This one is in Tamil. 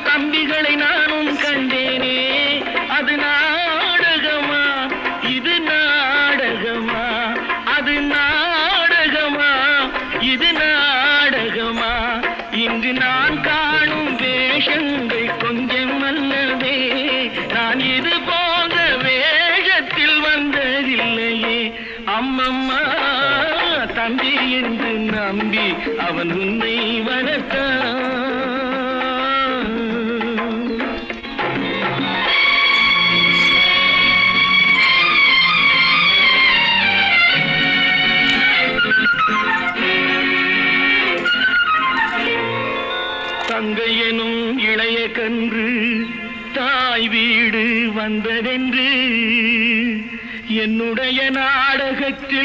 தம்பிகளை நானும் கண்டேனே. அது நாடகமா, இது நாடகமா, அது நாடகமா, இது நாடகமா. இங்கு நான் காணும் வேஷங்கள் கொஞ்சம் அல்லவே. நான் இது போன்ற வேஷத்தில் வந்ததில்லையே. அம்மம்மா, தம்பி என்று நம்பி அவன் உன்னை வளர்த்தான். தங்கையனும் இளைய கன்று தாய் வீடு வந்ததென்று என்னுடைய நாடகத்தில்